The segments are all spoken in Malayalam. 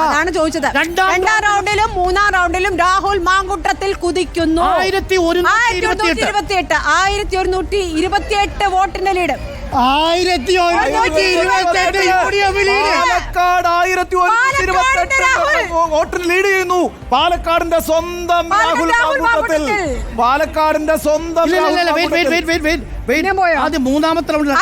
അതാണ് ചോദിച്ചത്. രണ്ടാം റൗണ്ടിലും മൂന്നാം റൗണ്ടിലും രാഹുൽ മാങ്കൂട്ടത്തിൽ കുതിക്കുന്നു. 1128 വോട്ടിന്റെ ലീഡ്. പാലക്കാട് 1128 വോട്ടിന് ലീഡ് ചെയ്യുന്നു. പാലക്കാടിന്റെ സ്വന്തം രാഹുൽ മാങ്കൂട്ടത്തിൽ. പാലക്കാടിന്റെ സ്വന്തം ആദ്യം മൂന്നാമത്തെ റൗണ്ടിൽ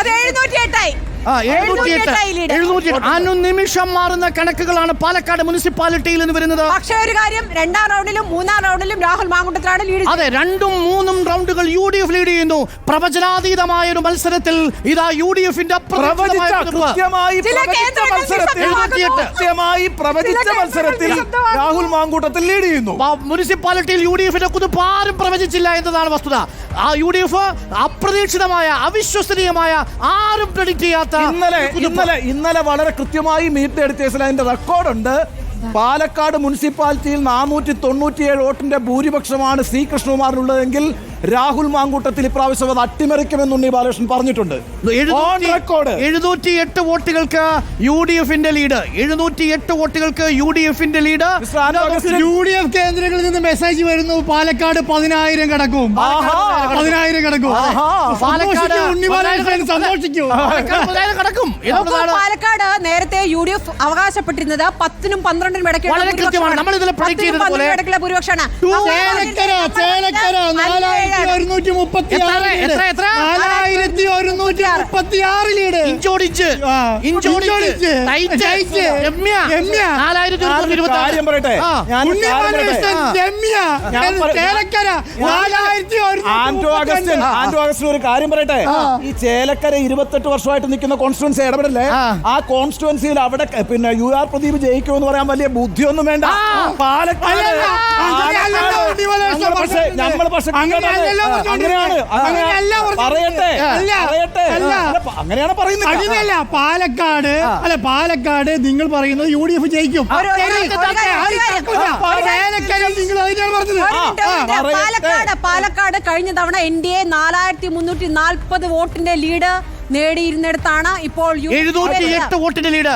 708 അനുനിമിഷം മാറുന്ന കണക്കുകളാണ് പാലക്കാട് മുനിസിപ്പാലിറ്റിയിൽ നിന്ന് വരുന്നത്. പക്ഷേ ഒരു കാര്യം, രണ്ടാം റൗണ്ടിലും മൂന്നാം റൗണ്ടിലും രാഹുൽ മാങ്കൂട്ടത്തിലാണ് ലീഡ്. അതെ, രണ്ടും മൂന്നും റൗണ്ടുകൾ UDF ലീഡ് ചെയ്യുന്നു. പ്രവചനാതീതമായ ഒരു മത്സരത്തിൽ ഇതാ UDFന്റെ പ്രവചിച്ച മത്സരത്തിൽ രാഹുൽ മാങ്കൂട്ടത്തിൽ ലീഡ് ചെയ്യുന്നു. മുനിസിപ്പാലിറ്റിയിൽ UDFന്റെ കുതിപ്പ് ആരും പ്രവചിച്ചില്ല എന്നതാണ് വസ്തുത. ആ UDF അപ്രതീക്ഷിതമായ, അവിശ്വസനീയമായ, ആരും പ്രെഡിക്റ്റ് ചെയ്യാത്ത ഇന്നലെ വളരെ കൃത്യമായി മീറ്റ് എടുത്ത അതിന്റെ റെക്കോർഡുണ്ട്. പാലക്കാട് മുനിസിപ്പാലിറ്റിയിൽ 497 വോട്ടിന്റെ ഭൂരിപക്ഷമാണ് സി കൃഷ്ണകുമാറിനുള്ളതെങ്കിൽ രാഹുൽ മാങ്കൂട്ടത്തിൽ ഇപ്രാവശ്യം അത് അട്ടിമറിക്കുമെന്ന് ഉണ്ണി ബാലകൃഷ്ണൻ പറഞ്ഞിട്ടുണ്ട്. 708 വോട്ടുകൾക്ക് UDFന്റെ ലീഡ്. 708 വോട്ടുകൾക്ക് UDFന്റെ ലീഡ്. UDF കേന്ദ്രങ്ങളിൽ നിന്ന് മെസ്സേജ് വരുന്നു, പാലക്കാട് 10,000 കടക്കും. 10,000 കടക്കും. പാലക്കാട് നേരത്തെ UDF അവകാശപ്പെട്ടിരുന്നത് 10-നും 12-നും ഇടയ്ക്കുള്ള ഭൂരിപക്ഷമാണ്. ഒരു കാര്യം പറയട്ടെ, ഈ ചേലക്കര 28 വർഷമായിട്ട് നിൽക്കുന്ന കോൺസ്റ്റിറ്റ്യുവൻസി ഇടപെടല്ലേ, ആ കോൺസ്റ്റിറ്റ്യുവൻസിയിൽ അവിടെ പിന്നെ UR പ്രദീപ് ജയിക്കുമെന്ന് പറയാൻ വലിയ ബുദ്ധിയൊന്നും വേണ്ട. പാലക്കാട് അങ്ങനെയാണ് പറയുന്നത്. പാലക്കാട് നിങ്ങൾ പറയുന്നത് UDF ജയിക്കും. പാലക്കാട് കഴിഞ്ഞ തവണ NDA 4340 വോട്ടിന്റെ ലീഡ് നേടിയിരുന്നിടത്താണ് ഇപ്പോൾ 708 വോട്ടിന്റെ ലീഡ്.